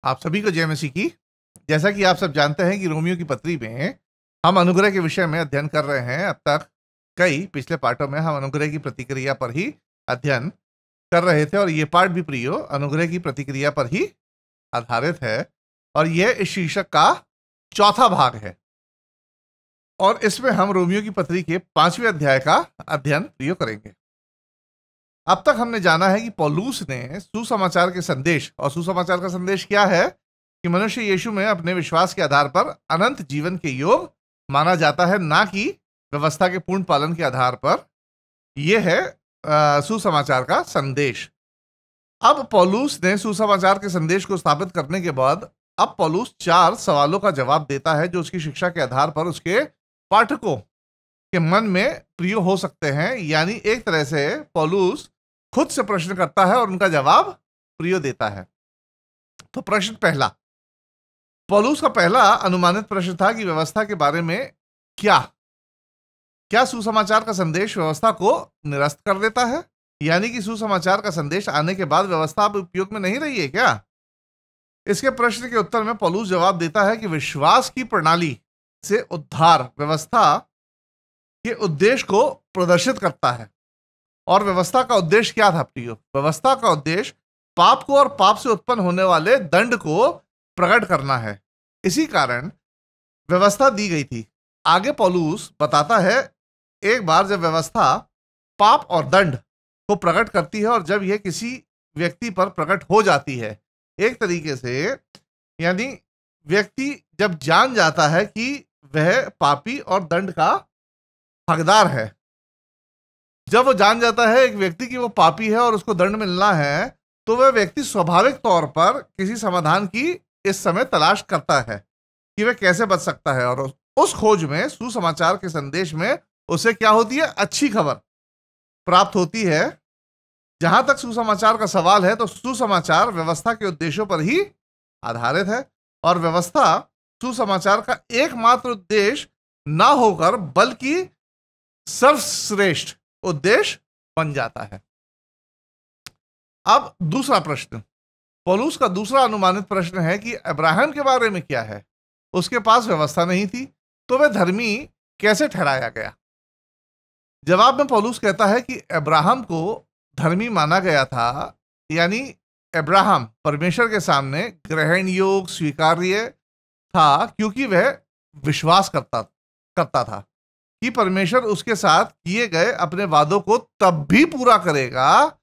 आप सभी को जय मसीह की। जैसा कि आप सब जानते हैं कि रोमियो की पत्री में हम अनुग्रह के विषय में अध्ययन कर रहे हैं। अब तक कई पिछले पाठों में हम अनुग्रह की प्रतिक्रिया पर ही अध्ययन कर रहे थे और ये पाठ भी प्रियो अनुग्रह की प्रतिक्रिया पर ही आधारित है और यह इस शीर्षक का चौथा भाग है और इसमें हम रोमियो की पत्री के 5वें अध्याय का अध्ययन प्रियो करेंगे। अब तक हमने जाना है कि पौलुस ने सुसमाचार के संदेश, और सुसमाचार का संदेश क्या है कि मनुष्य यीशु में अपने विश्वास के आधार पर अनंत जीवन के योग माना जाता है, ना कि व्यवस्था के पूर्ण पालन के आधार पर। यह है सुसमाचार का संदेश। अब पौलुस ने सुसमाचार के संदेश को स्थापित करने के बाद अब पौलुस 4 सवालों का जवाब देता है जो उसकी शिक्षा के आधार पर उसके पाठकों के मन में प्रिय हो सकते हैं। यानी एक तरह से पौलुस खुद से प्रश्न करता है और उनका जवाब प्रिय देता है। तो प्रश्न पहला, पौलुस का पहला अनुमानित प्रश्न था कि व्यवस्था के बारे में क्या सुसमाचार का संदेश व्यवस्था को निरस्त कर देता है? यानी कि सुसमाचार का संदेश आने के बाद व्यवस्था अब उपयोग में नहीं रही है क्या? इसके प्रश्न के उत्तर में पौलुस जवाब देता है कि विश्वास की प्रणाली से उद्धार व्यवस्था के उद्देश्य को प्रदर्शित करता है। और व्यवस्था का उद्देश्य क्या था प्रियो? व्यवस्था का उद्देश्य पाप को और पाप से उत्पन्न होने वाले दंड को प्रकट करना है। इसी कारण व्यवस्था दी गई थी। आगे पौलुस बताता है, एक बार जब व्यवस्था पाप और दंड को प्रकट करती है और जब यह किसी व्यक्ति पर प्रकट हो जाती है, एक तरीके से यानी व्यक्ति जब जान जाता है कि वह पापी और दंड का हकदार है, जब वो जान जाता है एक व्यक्ति कि वो पापी है और उसको दंड मिलना है, तो वह व्यक्ति स्वाभाविक तौर पर किसी समाधान की इस समय तलाश करता है कि वह कैसे बच सकता है। और उस खोज में सुसमाचार के संदेश में उसे क्या होती है? अच्छी खबर प्राप्त होती है। जहां तक सुसमाचार का सवाल है तो सुसमाचार व्यवस्था के उद्देश्यों पर ही आधारित है और व्यवस्था सुसमाचार का एकमात्र उद्देश्य ना होकर बल्कि सर्वश्रेष्ठ उद्देश्य बन जाता है। अब दूसरा प्रश्न, पौलुस का दूसरा अनुमानित प्रश्न है कि अब्राहम के बारे में क्या है? उसके पास व्यवस्था नहीं थी तो वह धर्मी कैसे ठहराया गया? जवाब में पौलुस कहता है कि अब्राहम को धर्मी माना गया था, यानी अब्राहम परमेश्वर के सामने ग्रहण योग्य स्वीकार्य था क्योंकि वह विश्वास करता था कि परमेश्वर उसके साथ किए गए अपने वादों को तब भी पूरा करेगा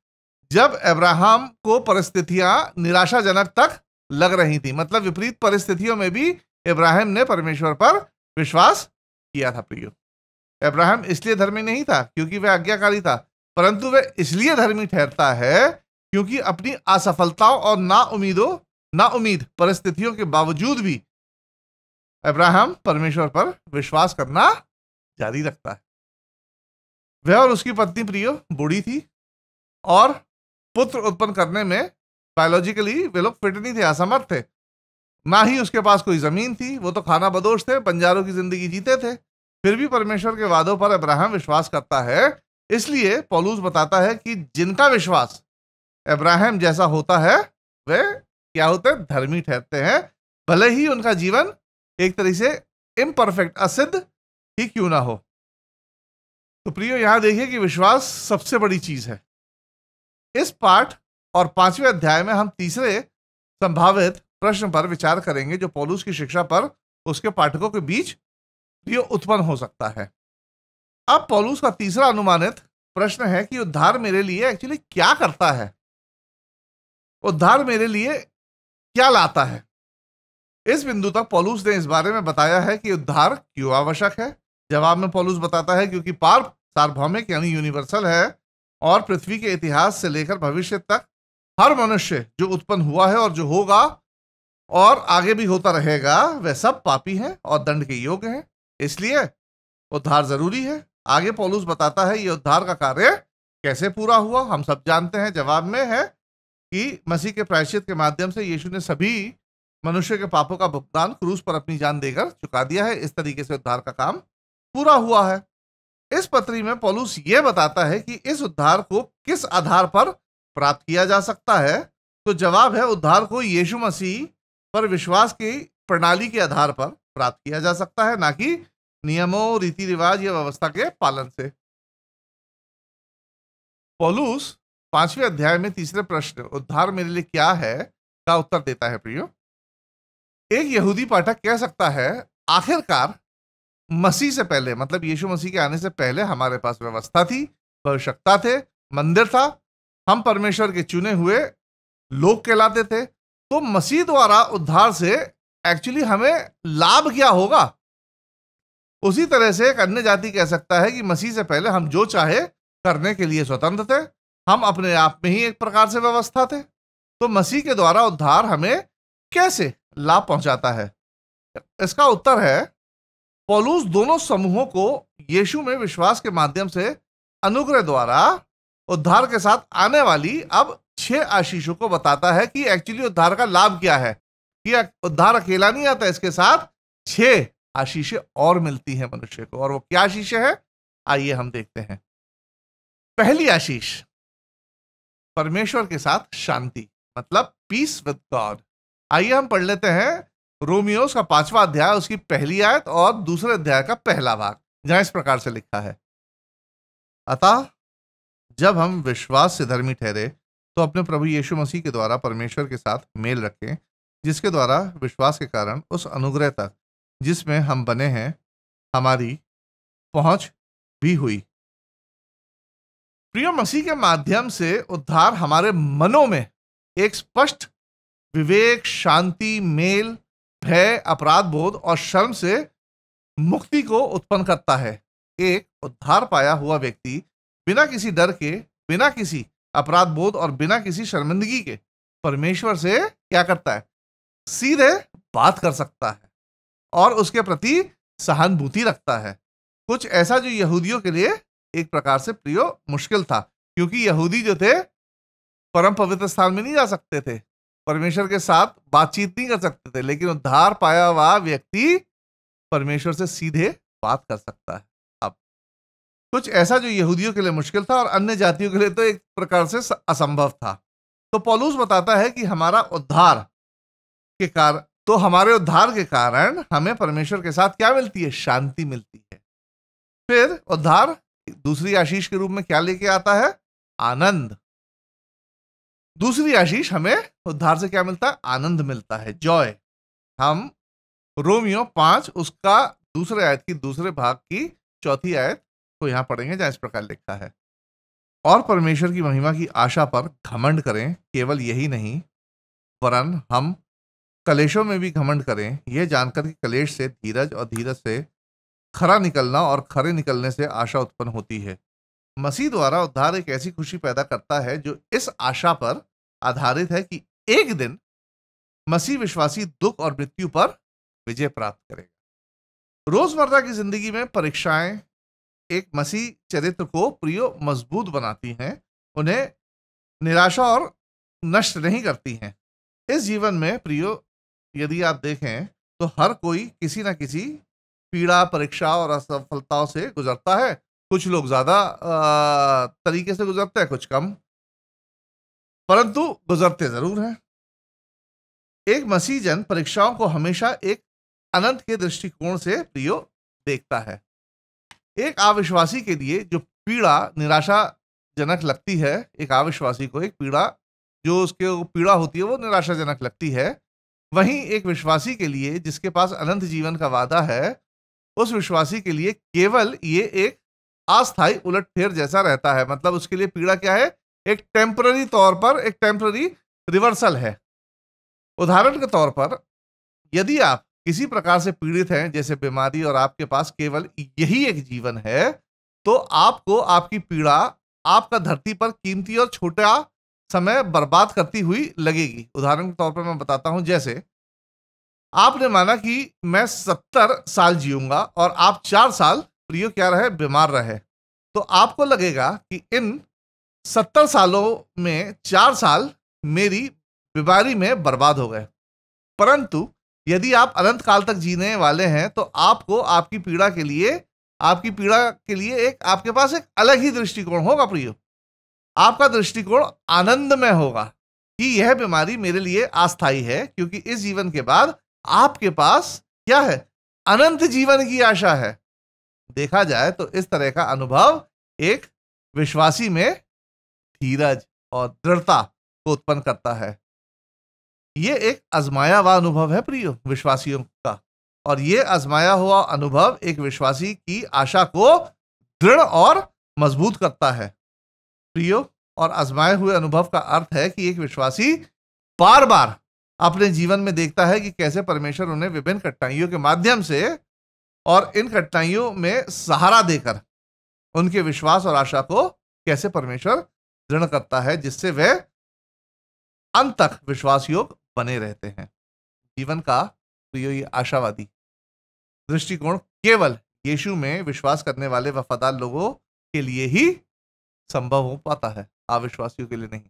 जब अब्राहम को परिस्थितियां निराशाजनक तक लग रही थी। मतलब विपरीत परिस्थितियों में भी अब्राहम ने परमेश्वर पर विश्वास किया था। प्रियो, अब्राहम इसलिए धर्मी नहीं था क्योंकि वह आज्ञाकारी था, परंतु वह इसलिए धर्मी ठहरता है क्योंकि अपनी असफलताओं और नाउमीद परिस्थितियों के बावजूद भी अब्राहम परमेश्वर पर विश्वास करना जारी रखता है। वह और उसकी पत्नी प्रियो बूढ़ी थी और पुत्र उत्पन्न करने में बायोलॉजिकली वे लोग फिट नहीं थे, असमर्थ थे। ना ही उसके पास कोई जमीन थी, वो तो खाना बदोश थे, बंजारों की जिंदगी जीते थे। फिर भी परमेश्वर के वादों पर अब्राहम विश्वास करता है। इसलिए पौलुस बताता है कि जिनका विश्वास अब्राहम जैसा होता है वे क्या होते हैं? धर्मी ठहरते हैं, भले ही उनका जीवन एक तरह से इम्परफेक्ट, असिद्ध ही क्यों ना हो। तो प्रियो, यहां देखिए कि विश्वास सबसे बड़ी चीज है। इस पाठ और 5वें अध्याय में हम तीसरे संभावित प्रश्न पर विचार करेंगे जो पौलुस की शिक्षा पर उसके पाठकों के बीच प्रियो उत्पन्न हो सकता है। अब पौलुस का तीसरा अनुमानित प्रश्न है कि उद्धार मेरे लिए एक्चुअली क्या करता है? उद्धार मेरे लिए क्या लाता है? इस बिंदु तक पौलुस ने इस बारे में बताया है कि उद्धार क्यों आवश्यक है। जवाब में पौलुस बताता है क्योंकि पाप सार्वभौमिक यानी यूनिवर्सल है और पृथ्वी के इतिहास से लेकर भविष्य तक हर मनुष्य जो उत्पन्न हुआ है और जो होगा और आगे भी होता रहेगा वह सब पापी हैं और दंड के योग्य हैं। इसलिए उद्धार जरूरी है। आगे पौलुस बताता है ये उद्धार का कार्य कैसे पूरा हुआ। हम सब जानते हैं, जवाब में है कि मसीह के प्रायश्चित के माध्यम से यीशु ने सभी मनुष्य के पापों का भुगतान क्रूस पर अपनी जान देकर चुका दिया है। इस तरीके से उद्धार का काम पूरा हुआ है। इस पत्री में पौलुस यह बताता है कि इस उद्धार को किस आधार पर प्राप्त किया जा सकता है। तो जवाब है, उद्धार को यीशु मसीह पर विश्वास की प्रणाली के आधार पर प्राप्त किया जा सकता है, ना कि नियमों, रीति रिवाज या व्यवस्था के पालन से। पौलुस 5वें अध्याय में तीसरे प्रश्न, उद्धार मेरे लिए क्या है, का उत्तर देता है। प्रियो, एक यहूदी पाठक कह सकता है, आखिरकार मसीह से पहले, मतलब यीशु मसीह के आने से पहले हमारे पास व्यवस्था थी, भविष्यवक्ता थे, मंदिर था, हम परमेश्वर के चुने हुए लोग कहलाते थे। तो मसीह द्वारा उद्धार से एक्चुअली हमें लाभ क्या होगा? उसी तरह से एक अन्य जाति कह सकता है कि मसीह से पहले हम जो चाहे करने के लिए स्वतंत्र थे, हम अपने आप में ही एक प्रकार से व्यवस्था थे। तो मसीह के द्वारा उद्धार हमें कैसे लाभ पहुंचाता है? इसका उत्तर है, पौलुस दोनों समूहों को यीशु में विश्वास के माध्यम से अनुग्रह द्वारा उद्धार के साथ आने वाली अब 6 आशीषों को बताता है कि एक्चुअली उद्धार का लाभ क्या है। कि उद्धार अकेला नहीं आता, इसके साथ 6 आशीषें और मिलती हैं मनुष्य को। और वो क्या आशीषें हैं, आइए हम देखते हैं। पहली आशीष, परमेश्वर के साथ शांति, मतलब पीस विद गॉड। आइए हम पढ़ लेते हैं रोमियोस का 5वां अध्याय, उसकी पहली आयत और दूसरे अध्याय का पहला भाग, जहां इस प्रकार से लिखा है, अतः जब हम विश्वास से धर्मी ठहरे तो अपने प्रभु यीशु मसीह के द्वारा परमेश्वर के साथ मेल रखें, जिसके द्वारा विश्वास के कारण उस अनुग्रह तक जिसमें हम बने हैं हमारी पहुंच भी हुई। प्रिय, मसीह के माध्यम से उद्धार हमारे मनों में एक स्पष्ट विवेक, शांति, मेल, भय, अपराध बोध और शर्म से मुक्ति को उत्पन्न करता है। एक उद्धार पाया हुआ व्यक्ति बिना किसी डर के, बिना किसी अपराध बोध और बिना किसी शर्मिंदगी के परमेश्वर से क्या करता है? सीधे बात कर सकता है और उसके प्रति सहानुभूति रखता है। कुछ ऐसा जो यहूदियों के लिए एक प्रकार से प्रियो मुश्किल था, क्योंकि यहूदी जो थे परम पवित्र स्थान में नहीं जा सकते थे, परमेश्वर के साथ बातचीत नहीं कर सकते थे, लेकिन उद्धार पाया हुआ व्यक्ति परमेश्वर से सीधे बात कर सकता है। अब कुछ ऐसा जो यहूदियों के लिए मुश्किल था और अन्य जातियों के लिए तो एक प्रकार से असंभव था। तो पौलुस बताता है कि हमारे उद्धार के कारण हमें परमेश्वर के साथ क्या मिलती है? शांति मिलती है। फिर उद्धार दूसरी आशीष के रूप में क्या लेके आता है? आनंद। दूसरी आशीष हमें उद्धार से क्या मिलता है? आनंद मिलता है, जॉय। हम रोमियो 5 उसका दूसरे आयत की दूसरे भाग की चौथी आयत को यहां पढ़ेंगे, जहां इस प्रकार लिखा है, और परमेश्वर की महिमा की आशा पर घमंड करें, केवल यही नहीं वरन हम कलेशों में भी घमंड करें, यह जानकर कि कलेश से धीरज और धीरज से खरा निकलना और खरे निकलने से आशा उत्पन्न होती है। मसीह द्वारा उद्धार एक ऐसी खुशी पैदा करता है जो इस आशा पर आधारित है कि एक दिन मसीह विश्वासी दुख और मृत्यु पर विजय प्राप्त करेगा। रोजमर्रा की जिंदगी में परीक्षाएं एक मसीह चरित्र को प्रियो मजबूत बनाती हैं, उन्हें निराशा और नष्ट नहीं करती हैं। इस जीवन में प्रियो यदि आप देखें तो हर कोई किसी ना किसी पीड़ा, परीक्षा और असफलताओं से गुजरता है। कुछ लोग ज्यादा तरीके से गुजरते हैं, कुछ कम, परंतु गुजरते जरूर हैं। एक मसीह जन परीक्षाओं को हमेशा एक अनंत के दृष्टिकोण से प्रियो देखता है। एक अविश्वासी के लिए जो पीड़ा निराशाजनक लगती है, एक अविश्वासी को एक पीड़ा जो उसके पीड़ा होती है वो निराशाजनक लगती है, वहीं एक विश्वासी के लिए जिसके पास अनंत जीवन का वादा है, उस विश्वासी के लिए केवल ये एक अस्थायी उलटफेर जैसा रहता है। मतलब उसके लिए पीड़ा क्या है? एक टेम्पररी तौर पर, एक टेम्पररी रिवर्सल है। उदाहरण के तौर पर, यदि आप किसी प्रकार से पीड़ित हैं, जैसे बीमारी, और आपके पास केवल यही एक जीवन है, तो आपको आपकी पीड़ा आपका धरती पर कीमती और छोटा समय बर्बाद करती हुई लगेगी। उदाहरण के तौर पर मैं बताता हूं, जैसे आपने माना कि मैं 70 साल जीऊंगा और आप 4 साल प्रियो क्या रहे? बीमार रहे, तो आपको लगेगा कि इन 70 सालों में 4 साल मेरी बीमारी में बर्बाद हो गए। परंतु यदि आप अनंत काल तक जीने वाले हैं तो आपको आपकी पीड़ा के लिए एक आपके पास एक अलग ही दृष्टिकोण होगा प्रियो। आपका दृष्टिकोण आनंद में होगा। कि यह बीमारी मेरे लिए अस्थायी है, क्योंकि इस जीवन के बाद आपके पास क्या है? अनंत जीवन की आशा है। देखा जाए तो इस तरह का अनुभव एक विश्वासी में धीरज और दृढ़ता को उत्पन्न करता है। ये एक आजमाया हुआ अनुभव है प्रियो विश्वासियों का, और ये आजमाया हुआ अनुभव एक विश्वासी की आशा को दृढ़ और मजबूत करता है प्रियो। और आजमाए हुए अनुभव का अर्थ है कि एक विश्वासी बार बार अपने जीवन में देखता है कि कैसे परमेश्वर उन्हें विभिन्न कठिनाइयों के माध्यम से और इन कठिनाइयों में सहारा देकर उनके विश्वास और आशा को कैसे परमेश्वर दृढ़ करता है, जिससे वे अंत तक विश्वास योग बने रहते हैं। जीवन का प्रियो ये आशावादी दृष्टिकोण केवल यीशु में विश्वास करने वाले वफादार लोगों के लिए ही संभव हो पाता है, अविश्वासियों के लिए नहीं।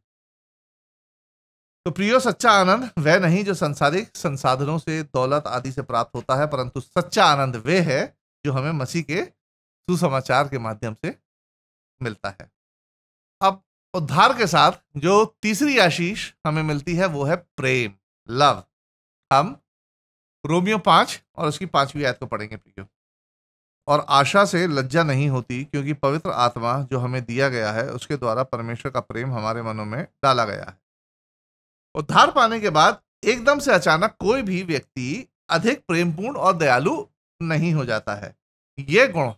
तो प्रियो, सच्चा आनंद वह नहीं जो सांसारिक संसाधनों से, दौलत आदि से प्राप्त होता है, परंतु सच्चा आनंद वह है जो हमें मसीह के सुसमाचार के माध्यम से मिलता है। अब उद्धार के साथ जो तीसरी आशीष हमें मिलती है वो है प्रेम, लव। हम रोमियो 5 और उसकी 5वीं आयत को पढ़ेंगे प्रियो। और आशा से लज्जा नहीं होती, क्योंकि पवित्र आत्मा जो हमें दिया गया है उसके द्वारा परमेश्वर का प्रेम हमारे मनों में डाला गया है। उद्धार पाने के बाद एकदम से अचानक कोई भी व्यक्ति अधिक प्रेमपूर्ण और दयालु नहीं हो जाता है। यह गुण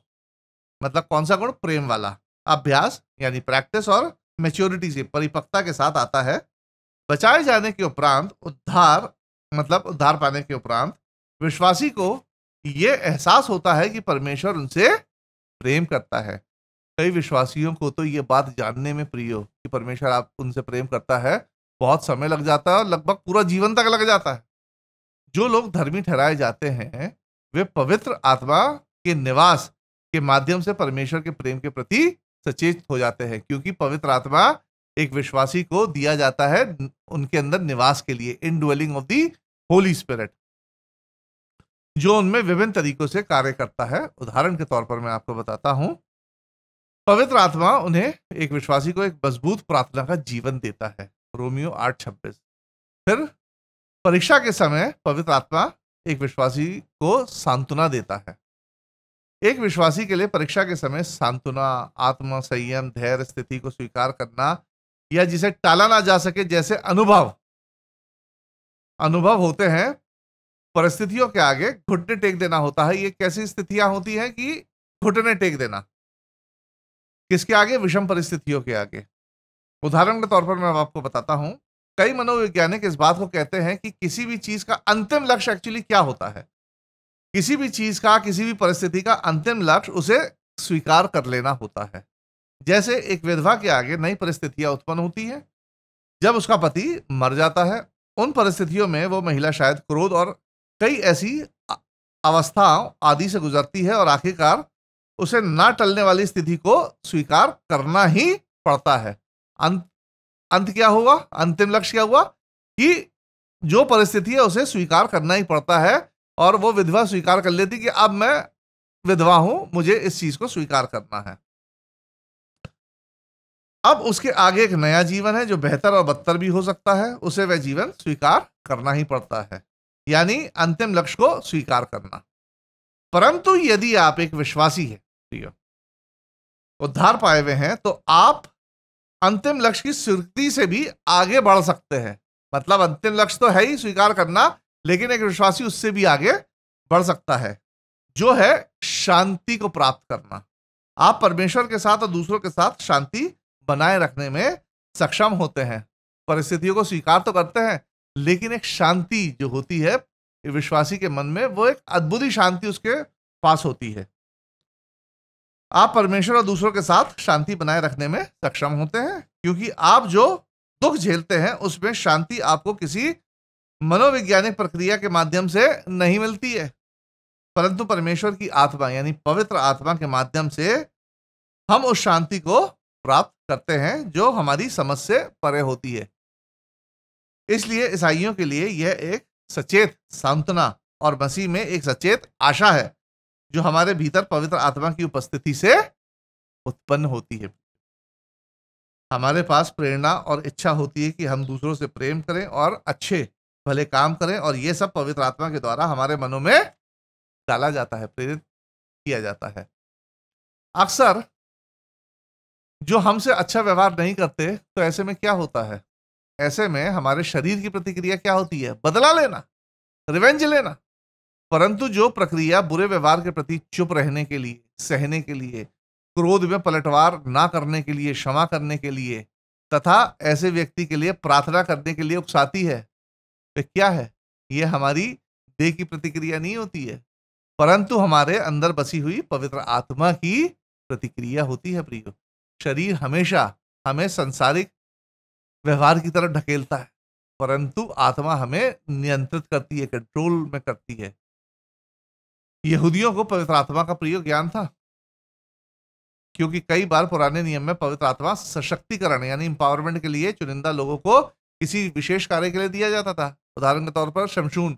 मतलब कौन सा गुण? प्रेम वाला। अभ्यास यानी प्रैक्टिस और मैच्योरिटी से, परिपक्वता के साथ आता है। बचाए जाने के उपरांत उद्धार पाने के उपरांत विश्वासी को यह एहसास होता है कि परमेश्वर उनसे प्रेम करता है। कई विश्वासियों को तो यह बात जानने में प्रियो कि परमेश्वर आप उनसे प्रेम करता है बहुत समय लग जाता है, और लगभग पूरा जीवन तक लग जाता है। जो लोग धर्मी ठहराए जाते हैं वे पवित्र आत्मा के निवास के माध्यम से परमेश्वर के प्रेम के प्रति सचेत हो जाते हैं, क्योंकि पवित्र आत्मा एक विश्वासी को दिया जाता है उनके अंदर निवास के लिए, indwelling of the Holi spirit, जो उनमें विभिन्न तरीकों से कार्य करता है। उदाहरण के तौर पर मैं आपको बताता हूं, पवित्र आत्मा उन्हें, एक विश्वासी को, एक मजबूत प्रार्थना का जीवन देता है, रोमियो 8:26। फिर परीक्षा के समय पवित्र आत्मा एक विश्वासी को सांत्वना देता है। एक विश्वासी के लिए परीक्षा के समय सांत्वना, आत्म संयम, धैर्य, स्थिति को स्वीकार करना या जिसे टाला ना जा सके जैसे अनुभव होते हैं, परिस्थितियों के आगे घुटने टेक देना होता है। ये कैसी स्थितियां होती हैं कि घुटने टेक देना? किसके आगे? विषम परिस्थितियों के आगे। उदाहरण के तौर पर मैं आपको बताता हूं, कई मनोवैज्ञानिक इस बात को कहते हैं कि किसी भी चीज का अंतिम लक्ष्य एक्चुअली क्या होता है। किसी भी चीज का, किसी भी परिस्थिति का अंतिम लक्ष्य उसे स्वीकार कर लेना होता है। जैसे एक विधवा के आगे नई परिस्थितियां उत्पन्न होती हैं जब उसका पति मर जाता है। उन परिस्थितियों में वो महिला शायद क्रोध और कई ऐसी अवस्थाओं आदि से गुजरती है, और आखिरकार उसे ना टलने वाली स्थिति को स्वीकार करना ही पड़ता है। अंत क्या हुआ? अंतिम लक्ष्य क्या हुआ? कि जो परिस्थिति है उसे स्वीकार करना ही पड़ता है, और वो विधवा स्वीकार कर लेती कि अब मैं विधवा हूं, मुझे इस चीज को स्वीकार करना है। अब उसके आगे एक नया जीवन है जो बेहतर और बदतर भी हो सकता है, उसे वह जीवन स्वीकार करना ही पड़ता है, यानी अंतिम लक्ष्य को स्वीकार करना। परंतु यदि आप एक विश्वासी है, उद्धार पाए हुए हैं, तो आप अंतिम लक्ष्य की स्वीकृति से भी आगे बढ़ सकते हैं। मतलब अंतिम लक्ष्य तो है ही स्वीकार करना, लेकिन एक विश्वासी उससे भी आगे बढ़ सकता है, जो है शांति को प्राप्त करना। आप परमेश्वर के साथ और दूसरों के साथ शांति बनाए रखने में सक्षम होते हैं। परिस्थितियों को स्वीकार तो करते हैं, लेकिन एक शांति जो होती है विश्वासी के मन में, वो एक अद्भुत शांति उसके पास होती है। आप परमेश्वर और दूसरों के साथ शांति बनाए रखने में सक्षम होते हैं, क्योंकि आप जो दुख झेलते हैं उसमें शांति आपको किसी मनोवैज्ञानिक प्रक्रिया के माध्यम से नहीं मिलती है, परंतु परमेश्वर की आत्मा यानी पवित्र आत्मा के माध्यम से हम उस शांति को प्राप्त करते हैं जो हमारी समझ से परे होती है। इसलिए ईसाइयों के लिए यह एक सचेत सांत्वना और मसीह में एक सचेत आशा है जो हमारे भीतर पवित्र आत्मा की उपस्थिति से उत्पन्न होती है। हमारे पास प्रेरणा और इच्छा होती है कि हम दूसरों से प्रेम करें और अच्छे भले काम करें, और ये सब पवित्र आत्मा के द्वारा हमारे मनों में डाला जाता है, प्रेरित किया जाता है। अक्सर जो हमसे अच्छा व्यवहार नहीं करते, तो ऐसे में क्या होता है, ऐसे में हमारे शरीर की प्रतिक्रिया क्या होती है, बदला लेना, रिवेंज लेना। परंतु जो प्रक्रिया बुरे व्यवहार के प्रति चुप रहने के लिए, सहने के लिए, क्रोध में पलटवार ना करने के लिए, क्षमा करने के लिए तथा ऐसे व्यक्ति के लिए प्रार्थना करने के लिए उकसाती है, वे क्या है, ये हमारी देह की प्रतिक्रिया नहीं होती है, परंतु हमारे अंदर बसी हुई पवित्र आत्मा की प्रतिक्रिया होती है प्रियो। शरीर हमेशा हमें संसारिक व्यवहार की तरफ ढकेलता है, परंतु आत्मा हमें नियंत्रित करती है, कंट्रोल में करती है। यहूदियों को पवित्र आत्मा का प्रिय ज्ञान था, क्योंकि कई बार पुराने नियम में पवित्र आत्मा सशक्तिकरण यानी इंपावरमेंट के लिए चुनिंदा लोगों को किसी विशेष कार्य के लिए दिया जाता था। उदाहरण के तौर पर शमशून,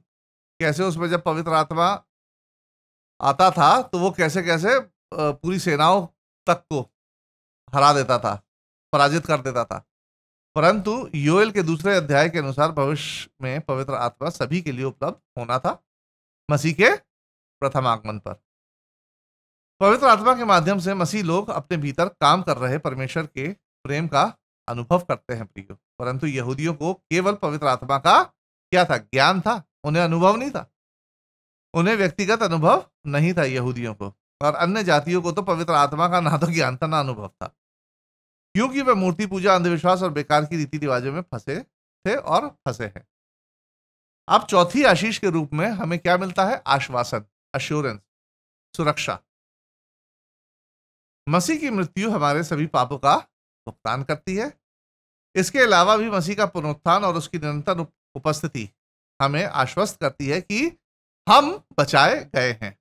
कैसे उसमें जब पवित्र आत्मा आता था तो वो कैसे कैसे पूरी सेनाओं तक को हरा देता था, पराजित कर देता था। परंतु योएल के दूसरे अध्याय के अनुसार भविष्य में पवित्र आत्मा सभी के लिए उपलब्ध होना था मसीह के प्रथम आगमन पर। पवित्र आत्मा के माध्यम से मसीह लोग अपने भीतर काम कर रहे परमेश्वर के प्रेम का अनुभव करते हैं प्रियो। परंतु यहूदियों को केवल पवित्र आत्मा का क्या था, ज्ञान था, उन्हें अनुभव नहीं था। उन्हें व्यक्तिगत अनुभव नहीं था यहूदियों को, और अन्य जातियों को तो पवित्र आत्मा का ना तो ज्ञान था ना अनुभव था, क्योंकि वे मूर्ति पूजा, अंधविश्वास और बेकार की रीति रिवाजों में फंसे थे और फंसे हैं। अब चौथी आशीष के रूप में हमें क्या मिलता है, आश्वासन, अश्योरेंस, सुरक्षा। मसीह की मृत्यु हमारे सभी पापों का भुगतान करती है। इसके अलावा भी मसीह का पुनरुत्थान और उसकी निरंतर उपस्थिति हमें आश्वस्त करती है कि हम बचाए गए हैं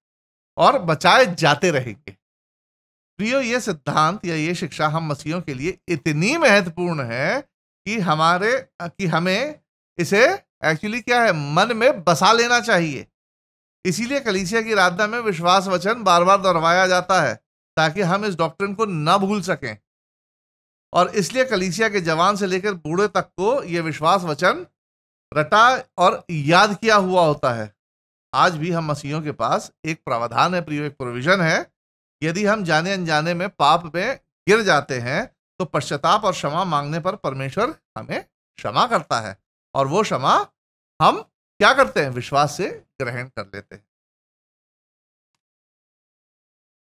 और बचाए जाते रहेंगे। प्रियो, ये सिद्धांत या ये शिक्षा हम मसीहियों के लिए इतनी महत्वपूर्ण है कि हमें इसे एक्चुअली क्या है, मन में बसा लेना चाहिए। इसीलिए कलीसिया की आराधना में विश्वास वचन बार बार दोहराया जाता है, ताकि हम इस डॉक्ट्रिन को न भूल सकें। और इसलिए कलीसिया के जवान से लेकर बूढ़े तक को यह विश्वास वचन रटा और याद किया हुआ होता है। आज भी हम मसीहियों के पास एक प्रावधान है प्रियो, एक प्रोविजन है। यदि हम जाने अनजाने में पाप में गिर जाते हैं तो पश्चाताप और क्षमा मांगने पर परमेश्वर हमें क्षमा करता है, और वो क्षमा हम क्या करते हैं, विश्वास से ग्रहण कर लेते हैं।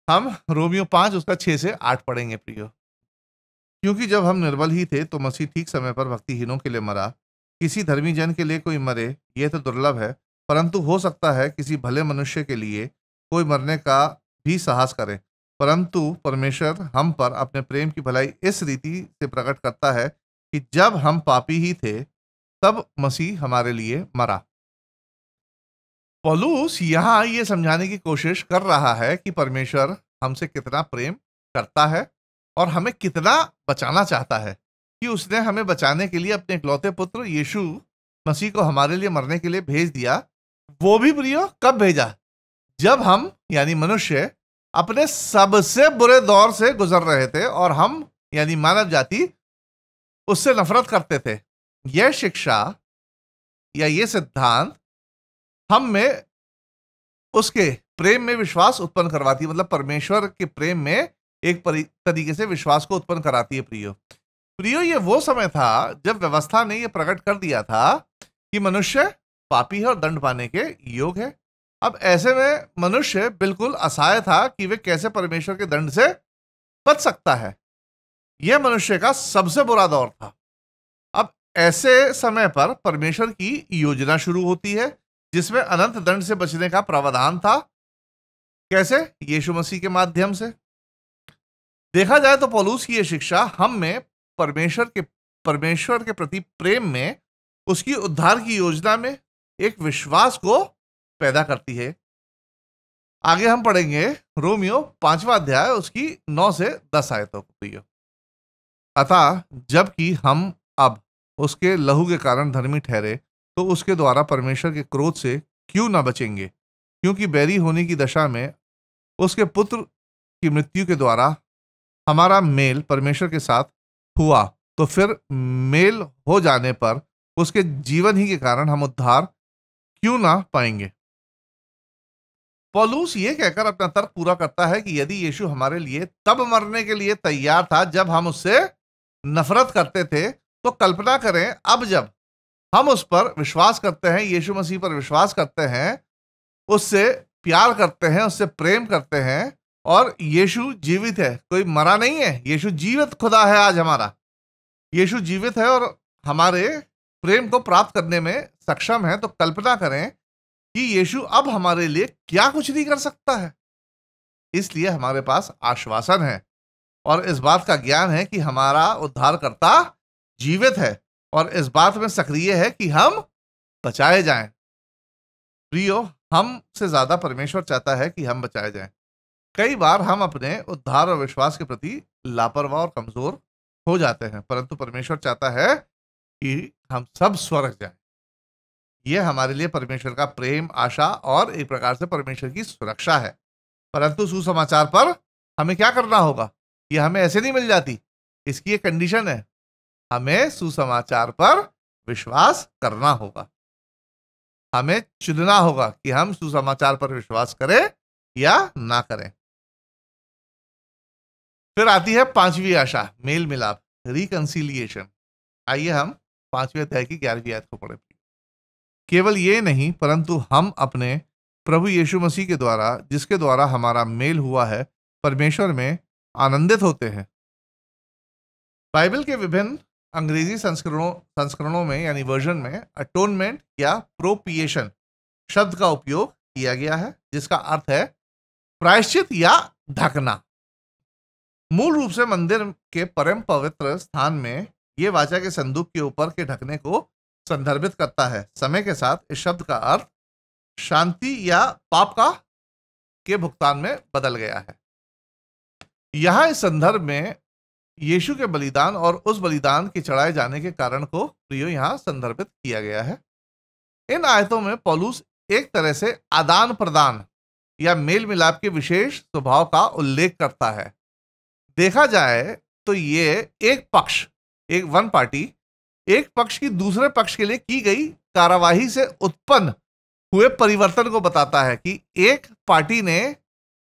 हम रोमियो 5 उसका 6 से 8 पढ़ेंगे प्रियो। क्योंकि जब हम निर्बल ही थे तो मसीह ठीक समय पर भक्तिहीनों के लिए मरा। किसी धर्मी जन के लिए कोई मरे, यह तो दुर्लभ है, परंतु हो सकता है किसी भले मनुष्य के लिए कोई मरने का भी साहस करे। परंतु परमेश्वर हम पर अपने प्रेम की भलाई इस रीति से प्रकट करता है कि जब हम पापी ही थे तब मसीह हमारे लिए मरा। पौलुस यहां ये समझाने की कोशिश कर रहा है कि परमेश्वर हमसे कितना प्रेम करता है और हमें कितना बचाना चाहता है, कि उसने हमें बचाने के लिए अपने इकलौते पुत्र यीशु मसीह को हमारे लिए मरने के लिए भेज दिया। वो भी प्रियो कब भेजा, जब हम यानी मनुष्य अपने सबसे बुरे दौर से गुजर रहे थे और हम यानी मानव जाति उससे नफरत करते थे। यह शिक्षा या ये सिद्धांत हम में उसके प्रेम में विश्वास उत्पन्न करवाती है, मतलब परमेश्वर के प्रेम में एक तरीके से विश्वास को उत्पन्न कराती है प्रियो। ये वो समय था जब व्यवस्था ने यह प्रकट कर दिया था कि मनुष्य पापी है और दंड पाने के योग्य है। अब ऐसे में मनुष्य बिल्कुल असहाय था कि वे कैसे परमेश्वर के दंड से बच सकता है। यह मनुष्य का सबसे बुरा दौर था। अब ऐसे समय पर परमेश्वर की योजना शुरू होती है जिसमें अनंत दंड से बचने का प्रावधान था। कैसे? यीशु मसीह के माध्यम से। देखा जाए तो पौलुस की यह शिक्षा हम में परमेश्वर के प्रति प्रेम में, उसकी उद्धार की योजना में एक विश्वास को पैदा करती है। आगे हम पढ़ेंगे रोमियो 5वां अध्याय उसकी 9 से 10 आयतों को। अतः जबकि हम अब उसके लहू के कारण धर्मी ठहरे तो उसके द्वारा परमेश्वर के क्रोध से क्यों ना बचेंगे, क्योंकि बैरी होने की दशा में उसके पुत्र की मृत्यु के द्वारा हमारा मेल परमेश्वर के साथ हुआ तो फिर मेल हो जाने पर उसके जीवन ही के कारण हम उद्धार क्यों ना पाएंगे। पौलुस ये कहकर अपना तर्क पूरा करता है कि यदि यीशु हमारे लिए तब मरने के लिए तैयार था जब हम उससे नफरत करते थे, तो कल्पना करें अब जब हम उस पर विश्वास करते हैं, यीशु मसीह पर विश्वास करते हैं, उससे प्यार करते हैं, उससे प्रेम करते हैं, और यीशु जीवित है, कोई मरा नहीं है, यीशु जीवित खुदा है। आज हमारा यीशु जीवित है और हमारे प्रेम को प्राप्त करने में सक्षम है। तो कल्पना करें कि यीशु अब हमारे लिए क्या कुछ नहीं कर सकता है। इसलिए हमारे पास आश्वासन है और इस बात का ज्ञान है कि हमारा उद्धारकर्ता जीवित है और इस बात में सक्रिय है कि हम बचाए जाएं। प्रियो, हमसे ज्यादा परमेश्वर चाहता है कि हम बचाए जाएं। कई बार हम अपने उद्धार और विश्वास के प्रति लापरवाह और कमजोर हो जाते हैं, परंतु परमेश्वर चाहता है कि हम सब स्वर्ग जाएं। यह हमारे लिए परमेश्वर का प्रेम, आशा और एक प्रकार से परमेश्वर की सुरक्षा है। परंतु सुसमाचार पर हमें क्या करना होगा? यह हमें ऐसे नहीं मिल जाती, इसकी एक कंडीशन है, हमें सुसमाचार पर विश्वास करना होगा। हमें चुनना होगा कि हम सुसमाचार पर विश्वास करें या ना करें। फिर आती है पांचवी आशा, मेल मिलाप, रिकंसिलिएशन। आइए हम 5वें अध्याय की 11वीं आयत को पढ़ें। केवल ये नहीं, परंतु हम अपने प्रभु यीशु मसीह के द्वारा, जिसके द्वारा हमारा मेल हुआ है, परमेश्वर में आनंदित होते हैं। बाइबल के विभिन्न अंग्रेजी संस्करणों में यानी वर्जन में अटोनमेंट या प्रोपिएशन शब्द का उपयोग किया गया है, जिसका अर्थ है प्रायश्चित या ढकना। मूल रूप से मंदिर के परम पवित्र स्थान में यह वाचा के संदूक के ऊपर के ढकने को संदर्भित करता है। समय के साथ इस शब्द का अर्थ शांति या पाप का के भुगतान में बदल गया है। यहां इस संदर्भ में यीशु के बलिदान और उस बलिदान के चढ़ाए जाने के कारण को प्रियो यहां संदर्भित किया गया है। इन आयतों में पौलुस एक तरह से आदान प्रदान या मेल मिलाप के विशेष स्वभाव का उल्लेख करता है। देखा जाए तो ये एक पक्ष, एक वन पार्टी, एक पक्ष की दूसरे पक्ष के लिए की गई कार्यवाही से उत्पन्न हुए परिवर्तन को बताता है कि एक पार्टी ने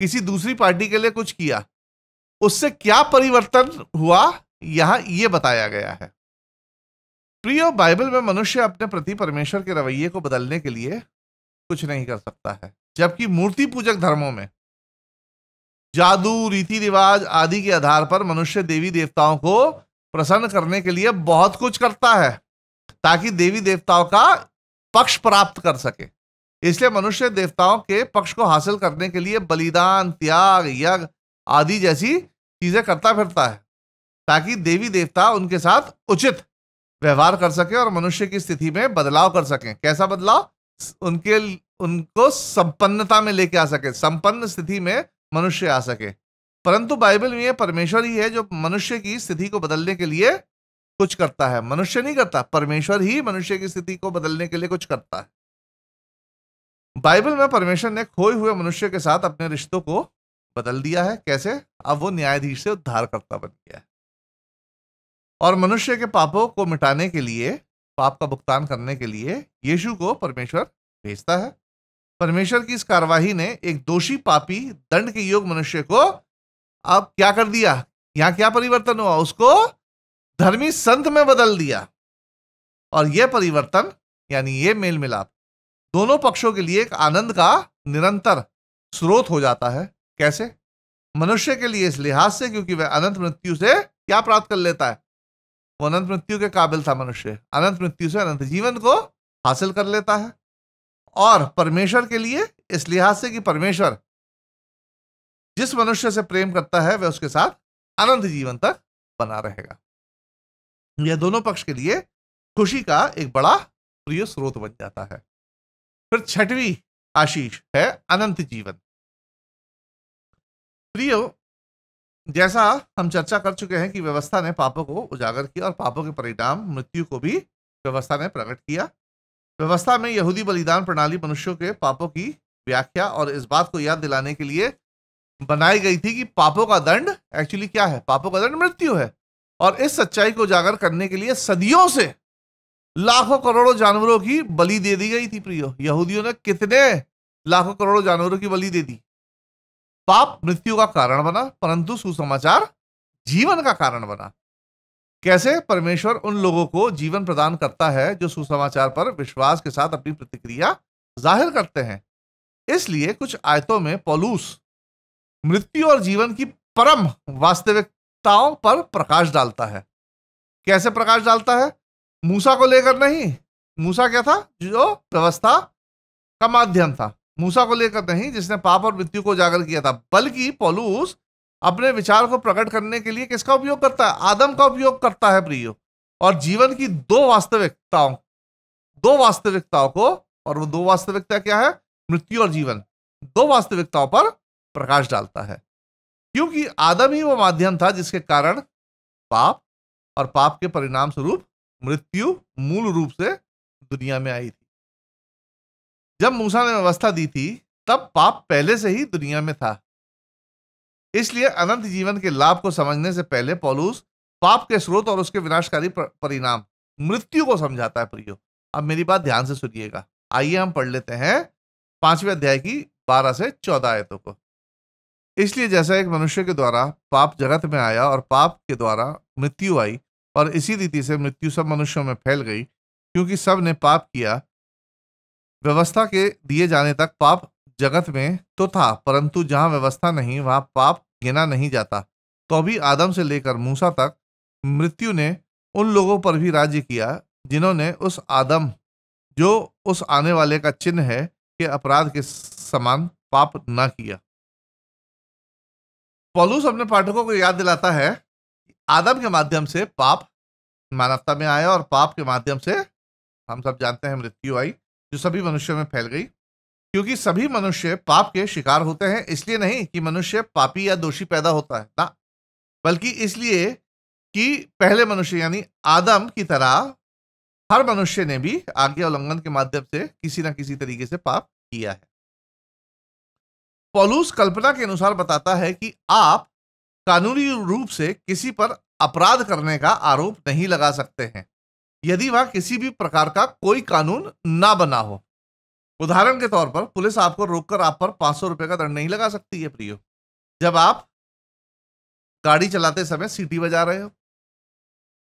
किसी दूसरी पार्टी के लिए कुछ किया, उससे क्या परिवर्तन हुआ, यहां यह बताया गया है। प्रियो, बाइबल में मनुष्य अपने प्रति परमेश्वर के रवैये को बदलने के लिए कुछ नहीं कर सकता है, जबकि मूर्ति पूजक धर्मों में जादू, रीति रिवाज आदि के आधार पर मनुष्य देवी देवताओं को प्रसन्न करने के लिए बहुत कुछ करता है ताकि देवी देवताओं का पक्ष प्राप्त कर सके। इसलिए मनुष्य देवताओं के पक्ष को हासिल करने के लिए बलिदान, त्याग, यज्ञ आदि जैसी चीजें करता फिरता है ताकि देवी देवता उनके साथ उचित व्यवहार कर सके और मनुष्य की स्थिति में बदलाव कर सकें। कैसा बदलाव? उनको संपन्नता में लेके आ सके, संपन्न स्थिति में मनुष्य आ सके। परंतु बाइबल में परमेश्वर ही है जो मनुष्य की स्थिति को बदलने के लिए कुछ करता है। मनुष्य नहीं करता, परमेश्वर ही मनुष्य की स्थिति को बदलने के लिए कुछ करता है। बाइबल में परमेश्वर ने खोए हुए मनुष्य के साथ अपने रिश्तों को बदल दिया है। कैसे? अब वो न्यायाधीश से उद्धारकर्ता बन गया है और मनुष्य के पापों को मिटाने के लिए, पाप का भुगतान करने के लिए यीशु को परमेश्वर भेजता है। परमेश्वर की इस कार्यवाही ने एक दोषी, पापी, दंड के योग्य मनुष्य को अब क्या कर दिया? यहां क्या परिवर्तन हुआ? उसको धर्मी संत में बदल दिया। और यह परिवर्तन यानी यह मेल मिलाप दोनों पक्षों के लिए एक आनंद का निरंतर स्रोत हो जाता है। कैसे? मनुष्य के लिए इस लिहाज से क्योंकि वह अनंत मृत्यु से क्या प्राप्त कर लेता है? वो अनंत मृत्यु के काबिल था मनुष्य, अनंत मृत्यु से अनंत जीवन को हासिल कर लेता है। और परमेश्वर के लिए इस लिहाज से कि परमेश्वर जिस मनुष्य से प्रेम करता है वह उसके साथ अनंत जीवन तक बना रहेगा। यह दोनों पक्ष के लिए खुशी का एक बड़ा प्रिय स्रोत बन जाता है। फिर छठवीं आशीष है अनंत जीवन। प्रियो, जैसा हम चर्चा कर चुके हैं कि व्यवस्था ने पापों को उजागर किया और पापों के परिणाम मृत्यु को भी व्यवस्था ने प्रकट किया। व्यवस्था में यहूदी बलिदान प्रणाली मनुष्यों के पापों की व्याख्या और इस बात को याद दिलाने के लिए बनाई गई थी कि पापों का दंड एक्चुअली क्या है? पापों का दंड मृत्यु है। और इस सच्चाई को उजागर करने के लिए सदियों से लाखों करोड़ों जानवरों की बलि दे दी गई थी। प्रियो, यहूदियों ने कितने लाखों करोड़ों जानवरों की बलि दे दी। पाप मृत्यु का कारण बना, परंतु सुसमाचार जीवन का कारण बना। कैसे? परमेश्वर उन लोगों को जीवन प्रदान करता है जो सुसमाचार पर विश्वास के साथ अपनी प्रतिक्रिया जाहिर करते हैं। इसलिए कुछ आयतों में पौलुस मृत्यु और जीवन की परम वास्तविकताओं पर प्रकाश डालता है। कैसे प्रकाश डालता है? मूसा को लेकर नहीं। मूसा क्या था? जो व्यवस्था का माध्यम था। मूसा को लेकर नहीं, जिसने पाप और मृत्यु को उजागर किया था, बल्कि पौलुस अपने विचार को प्रकट करने के लिए किसका उपयोग करता है? आदम का उपयोग करता है प्रियो। और जीवन की दो वास्तविकताओं को, और वो दो वास्तविकता क्या है? मृत्यु और जीवन, दो वास्तविकताओं पर प्रकाश डालता है। क्योंकि आदम ही वो माध्यम था जिसके कारण पाप और पाप के परिणाम स्वरूप मृत्यु मूल रूप से दुनिया में आई थी। जब मूसा ने व्यवस्था दी थी तब पाप पहले से ही दुनिया में था। इसलिए अनंत जीवन के लाभ को समझने से पहले पौलुस पाप के स्रोत और उसके विनाशकारी परिणाम मृत्यु को समझाता है प्रियो। अब मेरी बात ध्यान से सुनिएगा। आइए हम पढ़ लेते हैं 5वें अध्याय की 12 से 14 आयतों को। इसलिए जैसा एक मनुष्य के द्वारा पाप जगत में आया और पाप के द्वारा मृत्यु आई, और इसी रीति से मृत्यु सब मनुष्यों में फैल गई, क्योंकि सब ने पाप किया। व्यवस्था के दिए जाने तक पाप जगत में तो था, परंतु जहां व्यवस्था नहीं वहां पाप गिना नहीं जाता। तो अभी आदम से लेकर मूसा तक मृत्यु ने उन लोगों पर भी राज्य किया जिन्होंने उस आदम जो उस आने वाले का चिन्ह है के अपराध के समान पाप न किया। पौलुस अपने पाठकों को याद दिलाता है कि आदम के माध्यम से पाप मानवता में आया और पाप के माध्यम से हम सब जानते हैं मृत्यु आई, जो सभी मनुष्यों में फैल गई। क्योंकि सभी मनुष्य पाप के शिकार होते हैं, इसलिए नहीं कि मनुष्य पापी या दोषी पैदा होता है ना, बल्कि इसलिए कि पहले मनुष्य यानी आदम की तरह हर मनुष्य ने भी आज्ञा उल्लंघन के माध्यम से किसी ना किसी तरीके से पाप किया है। पौलुस कल्पना के अनुसार बताता है कि आप कानूनी रूप से किसी पर अपराध करने का आरोप नहीं लगा सकते हैं यदि वह किसी भी प्रकार का कोई कानून ना बना हो। उदाहरण के तौर पर पुलिस आपको रोककर आप पर 500 रुपए का दंड नहीं लगा सकती है प्रियो, जब आप गाड़ी चलाते समय सीटी बजा रहे हो।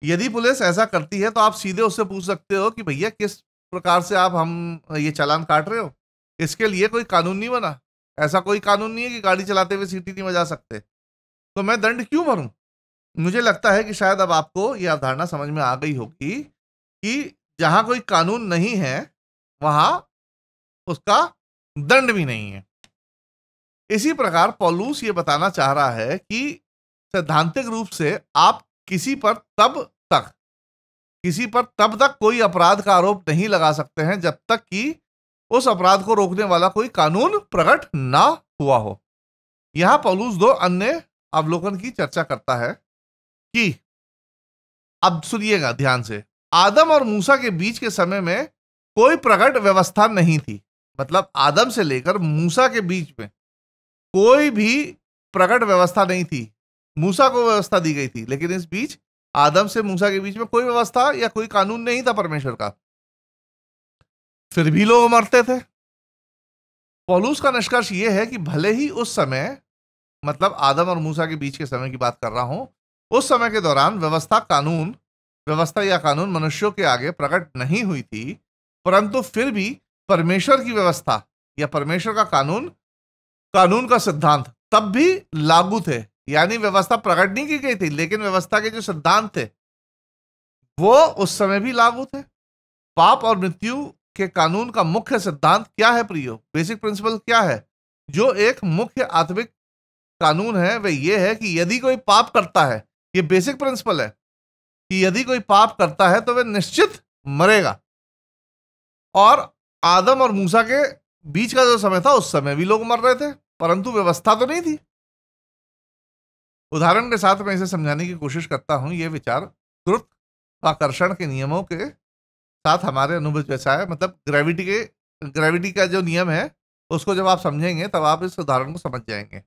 यदि पुलिस ऐसा करती है तो आप सीधे उससे पूछ सकते हो कि भैया किस प्रकार से आप हम ये चालान काट रहे हो। इसके लिए कोई कानून नहीं बना, ऐसा कोई कानून नहीं है कि गाड़ी चलाते हुए सीटी नहीं बजा सकते, तो मैं दंड क्यों भरूं। मुझे लगता है कि शायद अब आपको यह अवधारणा समझ में आ गई होगी कि जहां कोई कानून नहीं है वहां उसका दंड भी नहीं है। इसी प्रकार पौलुस ये बताना चाह रहा है कि सैद्धांतिक रूप से आप किसी पर तब तक कोई अपराध का आरोप नहीं लगा सकते हैं जब तक कि उस अपराध को रोकने वाला कोई कानून प्रकट ना हुआ हो। यहां पौलुस दो अन्य अवलोकन की चर्चा करता है कि, अब सुनिएगा ध्यान से, आदम और मूसा के बीच के समय में कोई प्रकट व्यवस्था नहीं थी। मतलब आदम से लेकर मूसा के बीच में कोई भी प्रकट व्यवस्था नहीं थी। मूसा को व्यवस्था दी गई थी, लेकिन इस बीच आदम से मूसा के बीच में कोई व्यवस्था या कोई कानून नहीं था परमेश्वर का, फिर भी लोग मरते थे। पौलुस का निष्कर्ष यह है कि भले ही उस समय, मतलब आदम और मूसा के बीच के समय की बात कर रहा हूं, उस समय के दौरान व्यवस्था या कानून मनुष्यों के आगे प्रकट नहीं हुई थी, परंतु फिर भी परमेश्वर की व्यवस्था या परमेश्वर का कानून का सिद्धांत तब भी लागू थे। यानी व्यवस्था प्रकट नहीं की गई थी, लेकिन व्यवस्था के जो सिद्धांत थे वो उस समय भी लागू थे। पाप और मृत्यु के कानून का मुख्य सिद्धांत क्या है प्रियो? बेसिक प्रिंसिपल क्या है? जो एक मुख्य आत्मिक कानून है वह यह है कि यदि कोई पाप करता है, ये बेसिक प्रिंसिपल है कि यदि कोई पाप करता है तो वह निश्चित मरेगा। और आदम और मूसा के बीच का जो समय था उस समय भी लोग मर रहे थे, परंतु व्यवस्था तो नहीं थी। उदाहरण के साथ मैं इसे समझाने की कोशिश करता हूं। यह विचार गुरुत्वाकर्षण के नियमों के साथ हमारे अनुभव जैसा है। मतलब ग्रेविटी का जो नियम है उसको जब आप समझेंगे तब आप इस उदाहरण को समझ जाएंगे।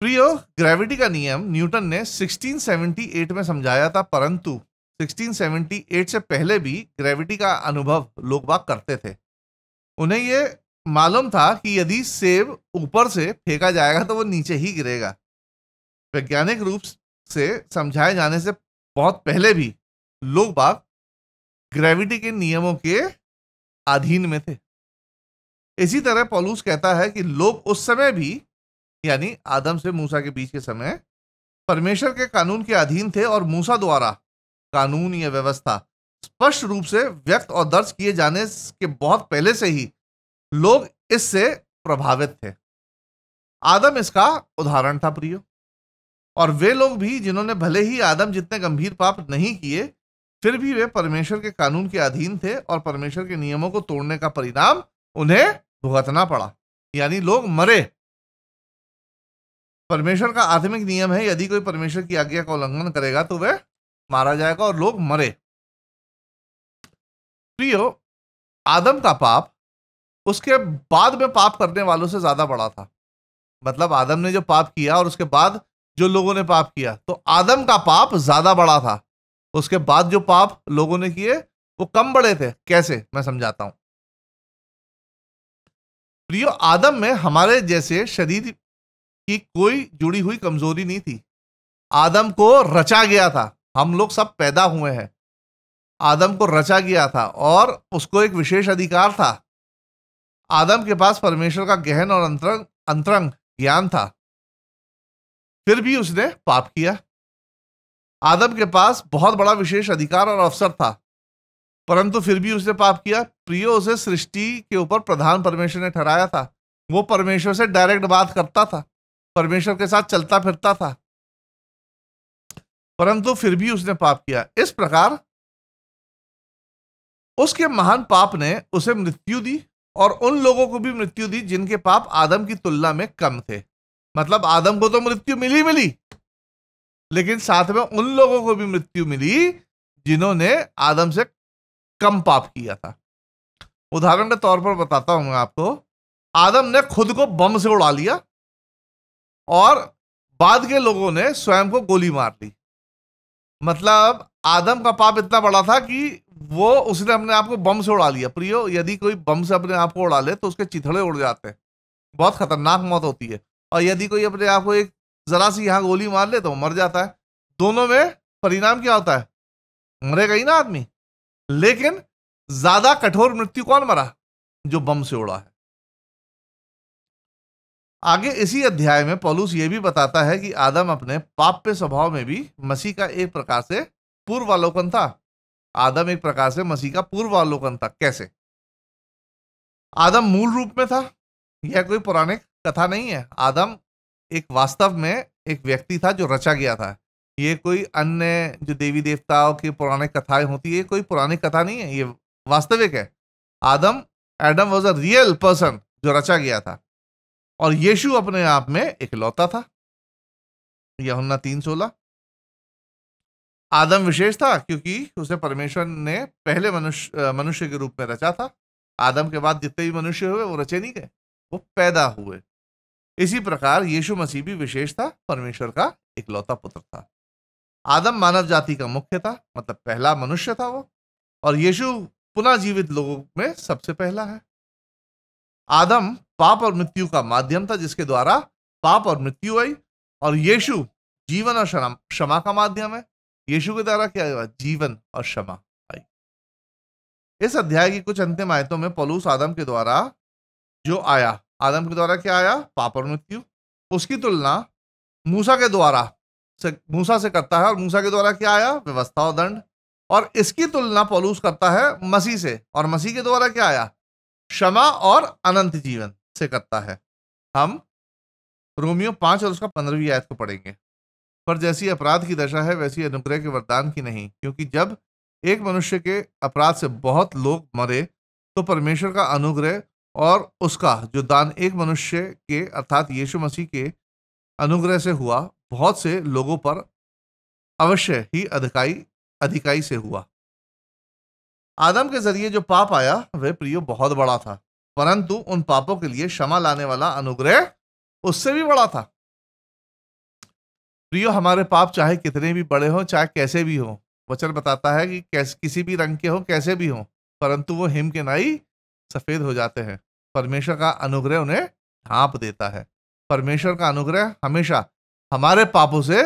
प्रियो, ग्रेविटी का नियम न्यूटन ने 1678 में समझाया था, परंतु 1678 से पहले भी ग्रेविटी का अनुभव लोग बाग करते थे। उन्हें यह मालूम था कि यदि सेब ऊपर से फेंका जाएगा तो वो नीचे ही गिरेगा। वैज्ञानिक रूप से समझाए जाने से बहुत पहले भी लोग बाग ग्रेविटी के नियमों के अधीन में थे। इसी तरह पौलुस कहता है कि लोग उस समय भी, यानी आदम से मूसा के बीच के समय, परमेश्वर के कानून के अधीन थे और मूसा द्वारा कानून या व्यवस्था स्पष्ट रूप से व्यक्त और दर्ज किए जाने के बहुत पहले से ही लोग इससे प्रभावित थे। आदम इसका उदाहरण था प्रियो, और वे लोग भी जिन्होंने भले ही आदम जितने गंभीर पाप नहीं किए, फिर भी वे परमेश्वर के कानून के अधीन थे और परमेश्वर के नियमों को तोड़ने का परिणाम उन्हें भुगतना पड़ा, यानी लोग मरे। परमेश्वर का आत्मिक नियम है, यदि कोई परमेश्वर की आज्ञा का उल्लंघन करेगा तो वह मारा जाएगा, और लोग मरे। प्रियो, आदम का पाप उसके बाद में पाप करने वालों से ज्यादा बड़ा था। मतलब आदम ने जो पाप किया और उसके बाद जो लोगों ने पाप किया, तो आदम का पाप ज्यादा बड़ा था। उसके बाद जो पाप लोगों ने किए वो कम बड़े थे। कैसे, मैं समझाता हूं। प्रियो, आदम में हमारे जैसे शरीर की कोई जुड़ी हुई कमजोरी नहीं थी। आदम को रचा गया था। हम लोग सब पैदा हुए हैं, आदम को रचा गया था और उसको एक विशेष अधिकार था। आदम के पास परमेश्वर का गहन और अंतरंग ज्ञान था, फिर भी उसने पाप किया। आदम के पास बहुत बड़ा विशेष अधिकार और अवसर था, परंतु फिर भी उसने पाप किया। प्रियो, उसे सृष्टि के ऊपर प्रधान परमेश्वर ने ठहराया था। वो परमेश्वर से डायरेक्ट बात करता था, परमेश्वर के साथ चलता फिरता था, परंतु फिर भी उसने पाप किया। इस प्रकार उसके महान पाप ने उसे मृत्यु दी, और उन लोगों को भी मृत्यु दी जिनके पाप आदम की तुलना में कम थे। मतलब आदम को तो मृत्यु मिली, लेकिन साथ में उन लोगों को भी मृत्यु मिली जिन्होंने आदम से कम पाप किया था। उदाहरण के तौर पर बताता हूं मैं आपको। आदम ने खुद को बम से उड़ा लिया और बाद के लोगों ने स्वयं को गोली मार ली। मतलब आदम का पाप इतना बड़ा था कि उसने अपने आप को बम से उड़ा लिया। प्रियो, यदि कोई बम से अपने आप को उड़ा ले तो उसके चिथड़े उड़ जाते हैं, बहुत खतरनाक मौत होती है। और यदि कोई अपने आप को एक जरा सी यहां गोली मार ले तो मर जाता है। दोनों में परिणाम क्या होता है? मरेगा ही ना आदमी। लेकिन ज्यादा कठोर मृत्यु कौन मरा? जो बम से उड़ा है। आगे इसी अध्याय में पौलुस यह भी बताता है कि आदम अपने पाप्य स्वभाव में भी मसीह का एक प्रकार से पूर्वावलोकन था। आदम एक प्रकार से मसीह का पूर्वावलोकन था। कैसे? आदम मूल रूप में था, यह कोई पौराणिक कथा नहीं है। आदम एक वास्तव में एक व्यक्ति था जो रचा गया था। ये कोई अन्य जो देवी देवताओं की पौराणिक कथाएं होती है, कोई पौराणिक कथा नहीं है, ये वास्तविक है। Adam was a real person जो रचा गया था, और यीशु अपने आप में इकलौता था। यूहन्ना 3:16। आदम विशेष था क्योंकि उसे परमेश्वर ने पहले मनुष्य के रूप में रचा था। आदम के बाद जितने भी मनुष्य हुए वो रचे नहीं गए, वो पैदा हुए। इसी प्रकार यीशु मसीह भी विशेष था, परमेश्वर का इकलौता पुत्र था। आदम मानव जाति का मुख्य था, मतलब पहला मनुष्य था वो, और यीशु पुनः जीवित लोगों में सबसे पहला है। आदम पाप और मृत्यु का माध्यम था, जिसके द्वारा पाप और मृत्यु आई, और यीशु जीवन और क्षमा का माध्यम है। यीशु के द्वारा क्या हुआ? जीवन और क्षमा आई। इस अध्याय की कुछ अंतिम आयतों में पौलुस आदम के द्वारा जो आया, आदम के द्वारा क्या आया? पाप और मृत्यु। उसकी तुलना मूसा से करता है, और मूसा के द्वारा क्या आया? व्यवस्था और दंड। और इसकी तुलना पौलुस करता है मसीह से, और मसीह के द्वारा क्या आया? क्षमा और अनंत जीवन से करता है। हम रोमियो 5 और उसका 15वीं आयत को पढ़ेंगे। पर जैसी अपराध की दशा है वैसी अनुग्रह के वरदान की नहीं, क्योंकि जब एक मनुष्य के अपराध से बहुत लोग मरे, तो परमेश्वर का अनुग्रह और उसका जो दान एक मनुष्य के अर्थात यीशु मसीह के अनुग्रह से हुआ, बहुत से लोगों पर अवश्य ही अधिकाई से हुआ। आदम के जरिए जो पाप आया वह प्रियो बहुत बड़ा था, परंतु उन पापों के लिए क्षमा लाने वाला अनुग्रह उससे भी बड़ा था। प्रियो, हमारे पाप चाहे कितने भी बड़े हों, चाहे कैसे भी हों, वचन बताता है कि किसी भी रंग के हो, कैसे भी हों, परंतु वो हिम के नाई सफेद हो जाते हैं। परमेश्वर का अनुग्रह उन्हें ढांप देता है। परमेश्वर का अनुग्रह हमेशा हमारे पापों से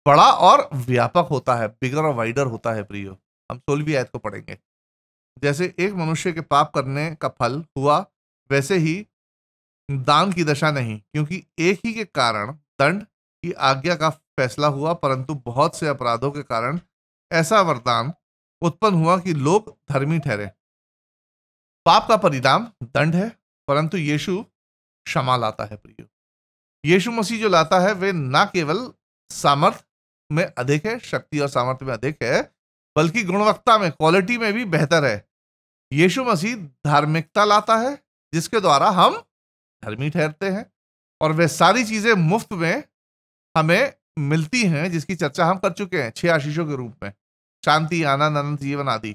बड़ा और व्यापक होता है, बिगर और वाइडर होता है। प्रियो, हम 16वीं आयत को पढ़ेंगे। जैसे एक मनुष्य के पाप करने का फल हुआ, वैसे ही दान की दशा नहीं, क्योंकि एक ही के कारण दंड की आज्ञा का फैसला हुआ, परंतु बहुत से अपराधों के कारण ऐसा वरदान उत्पन्न हुआ कि लोग धर्मी ठहरे। पाप का परिणाम दंड है, परंतु यीशु क्षमा लाता है। प्रियो, यीशु मसीह जो लाता है वे ना केवल सामर्थ में अधिक है, शक्ति और सामर्थ्य में अधिक है, बल्कि गुणवत्ता में, क्वालिटी में भी बेहतर है। यीशु मसीह धार्मिकता लाता है जिसके द्वारा हम धर्मी ठहरते हैं, और वे सारी चीजें मुफ्त में हमें मिलती हैं, जिसकी चर्चा हम कर चुके हैं 6 आशीषों के रूप में, शांति, आनंद, अनंत जीवन आदि।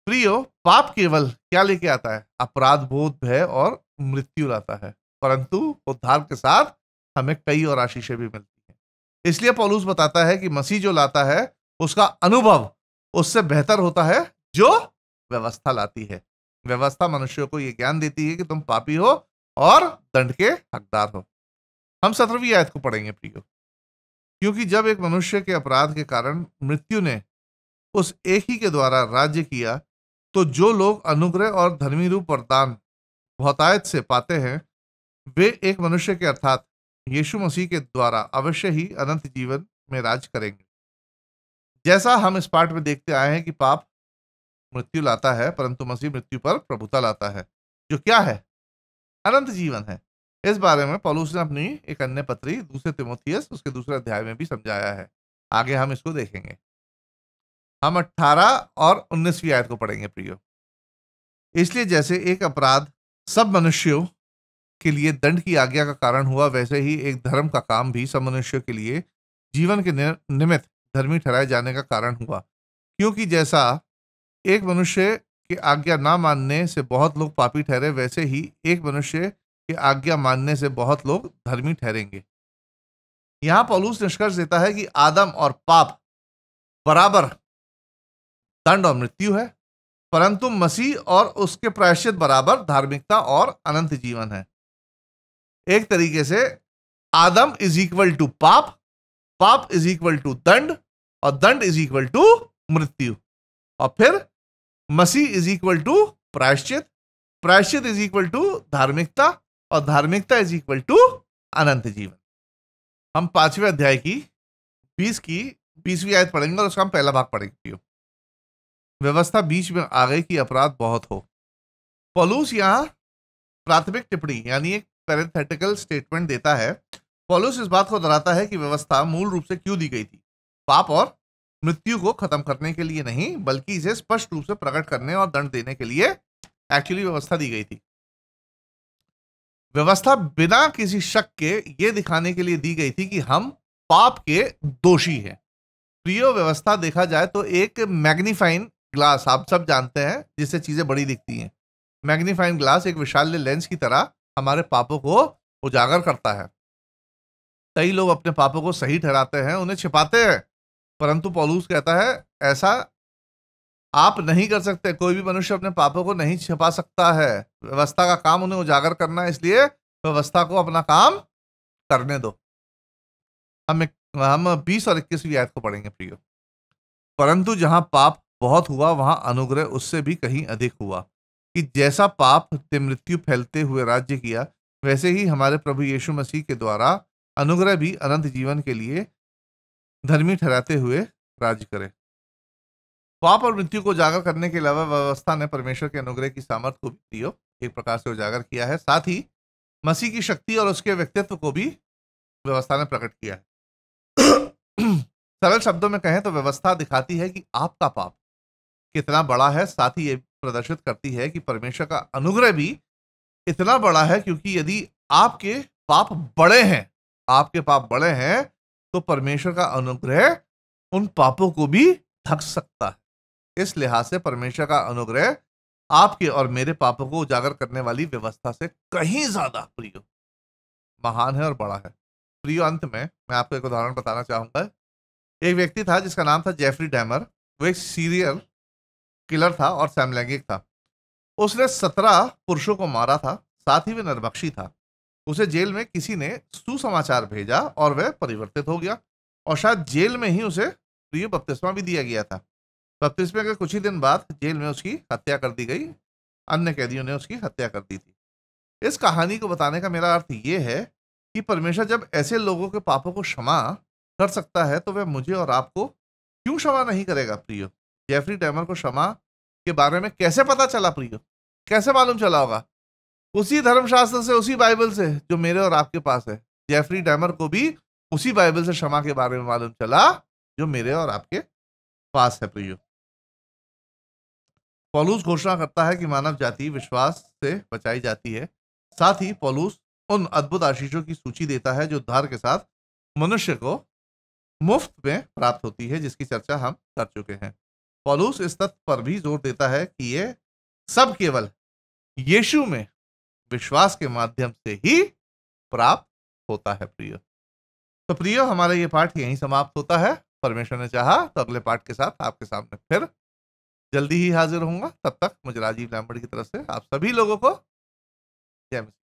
प्रियो, पाप केवल क्या लेके आता है? अपराध बोध, भय और मृत्यु लाता है, परंतु उद्धार के साथ हमें कई और आशीषें भी मिलती हैं। इसलिए पौलुस बताता है कि मसीह जो लाता है उसका अनुभव उससे बेहतर होता है जो व्यवस्था लाती है। व्यवस्था मनुष्यों को यह ज्ञान देती है कि तुम पापी हो और दंड के हकदार हो। हम 17वीं आयत को पढ़ेंगे। प्रियो, क्योंकि जब एक मनुष्य के अपराध के कारण मृत्यु ने उस एक ही के द्वारा राज्य किया, तो जो लोग अनुग्रह और धर्मी रूप वरदान बहुतायत से पाते हैं, वे एक मनुष्य के अर्थात यीशु मसीह के द्वारा अवश्य ही अनंत जीवन में राज करेंगे। जैसा हम इस पाठ में देखते आए हैं कि पाप मृत्यु लाता है, परंतु मसीह मृत्यु पर प्रभुता लाता है, जो क्या है? अनंत जीवन है। इस बारे में पौलुस ने अपनी एक अन्य पत्री 2 तीमुथियुस उसके दूसरे अध्याय में भी समझाया है। आगे हम इसको देखेंगे। हम 18 और 19वीं आयत को पढ़ेंगे। प्रियो, इसलिए जैसे एक अपराध सब मनुष्यों के लिए दंड की आज्ञा का कारण हुआ, वैसे ही एक धर्म का काम भी सब मनुष्यों के लिए जीवन के निमित्त धर्मी ठहराए जाने का कारण हुआ। क्योंकि जैसा एक मनुष्य की आज्ञा ना मानने से बहुत लोग पापी ठहरे, वैसे ही एक मनुष्य की आज्ञा मानने से बहुत लोग धर्मी ठहरेंगे। यहां पौलुस निष्कर्ष देता है कि आदम और पाप बराबर दंड और मृत्यु है, परंतु मसीह और उसके प्रायश्चित बराबर धार्मिकता और अनंत जीवन है। एक तरीके से आदम इज इक्वल टू पाप, पाप इज इक्वल टू दंड, और दंड इज इक्वल टू मृत्यु, और फिर मसीह इज इक्वल टू प्रायश्चित, प्रायश्चित इज इक्वल टू धार्मिकता, और धार्मिकता इज इक्वल टू अनंत जीवन। हम 5वें अध्याय की 20वीं आयत पढ़ेंगे और उसका हम पहला भाग पढ़ेंगे। व्यवस्था बीच में आ गई कि अपराध बहुत हो। पौलुस यहां प्राथमिक टिप्पणी यानी एक पैरेंथेटिकल स्टेटमेंट देता है। पौलुस इस बात को दोहराता है कि व्यवस्था मूल रूप से क्यों दी गई थी? पाप और मृत्यु को खत्म करने के लिए नहीं, बल्कि इसे स्पष्ट रूप से प्रकट करने और दंड देने के लिए एक्चुअली व्यवस्था दी गई थी। व्यवस्था बिना किसी शक के यह दिखाने के लिए दी गई थी कि हम पाप के दोषी हैं। प्रियो, व्यवस्था देखा जाए तो एक मैग्नीफाइंग ग्लास, आप सब जानते हैं, जिससे चीजें बड़ी दिखती हैं। मैग्नीफाइंग ग्लास एक विशाल लेंस की तरह हमारे पापों को उजागर करता है। कई लोग अपने पापों को सही ठहराते हैं, उन्हें छिपाते हैं, परंतु पौलुस कहता है ऐसा आप नहीं कर सकते। कोई भी मनुष्य अपने पापों को नहीं छिपा सकता है। व्यवस्था का काम उन्हें उजागर करना है, इसलिए व्यवस्था को अपना काम करने दो। हम 20 और 21वीं आयत को पढ़ेंगे। प्रियो, परंतु जहां पाप बहुत हुआ, वहां अनुग्रह उससे भी कहीं अधिक हुआ, कि जैसा पाप से मृत्यु फैलते हुए राज्य किया, वैसे ही हमारे प्रभु यीशु मसीह के द्वारा अनुग्रह भी अनंत जीवन के लिए धर्मी ठहराते हुए राज्य करे। पाप और मृत्यु को उजागर करने के अलावा व्यवस्था ने परमेश्वर के अनुग्रह की सामर्थ को भी एक प्रकार से उजागर किया है। साथ ही मसीह की शक्ति और उसके व्यक्तित्व को भी व्यवस्था ने प्रकट किया है। सरल शब्दों में कहें तो व्यवस्था दिखाती है कि आपका पाप कितना बड़ा है, साथ ही ये प्रदर्शित करती है कि परमेश्वर का अनुग्रह भी इतना बड़ा है, क्योंकि यदि आपके पाप बड़े हैं, आपके पाप बड़े हैं, तो परमेश्वर का अनुग्रह उन पापों को भी ढक सकता है। इस लिहाज से परमेश्वर का अनुग्रह आपके और मेरे पापों को उजागर करने वाली व्यवस्था से कहीं ज्यादा प्रिय, महान है और बड़ा है। प्रियो, अंत में मैं आपको एक उदाहरण बताना चाहूंगा। एक व्यक्ति था जिसका नाम था जेफरी डैमर। वो एक सीरियल किलर था और समलैंगिक था। उसने 17 पुरुषों को मारा था, साथ ही वह नरभक्षी था। उसे जेल में किसी ने सुसमाचार भेजा और वह परिवर्तित हो गया, और शायद जेल में ही उसे प्रिय बपतिस्मा भी दिया गया था। बपतिस्मे के कुछ ही दिन बाद जेल में उसकी हत्या कर दी गई। अन्य कैदियों ने उसकी हत्या कर दी थी। इस कहानी को बताने का मेरा अर्थ ये है कि परमेश्वर जब ऐसे लोगों के पापों को क्षमा कर सकता है, तो वह मुझे और आपको क्यों क्षमा नहीं करेगा प्रियो? जेफरी डैमर को क्षमा के बारे में कैसे पता चला प्रियो? कैसे मालूम चला होगा? उसी धर्मशास्त्र से, उसी बाइबल से जो मेरे और आपके पास है। जेफरी डैमर को भी उसी बाइबल से क्षमा के बारे में मालूम चला जो मेरे और आपके पास है प्रियो। पौलुस घोषणा करता है कि मानव जाति विश्वास से बचाई जाती है। साथ ही पौलुस उन अद्भुत आशीषों की सूची देता है जो उद्धार के साथ मनुष्य को मुफ्त में प्राप्त होती है, जिसकी चर्चा हम कर चुके हैं। पौलुस इस तथ्य पर भी जोर देता है कि ये सब केवल यीशु में विश्वास के माध्यम से ही प्राप्त होता है प्रिय। तो प्रियो, हमारा ये पाठ यहीं समाप्त होता है। परमेश्वर ने चाहा तो अगले पाठ के साथ आपके सामने फिर जल्दी ही हाजिर होऊंगा। तब तक मुझे राजीव लैम्बर्ट की तरफ से आप सभी लोगों को जय मसीह।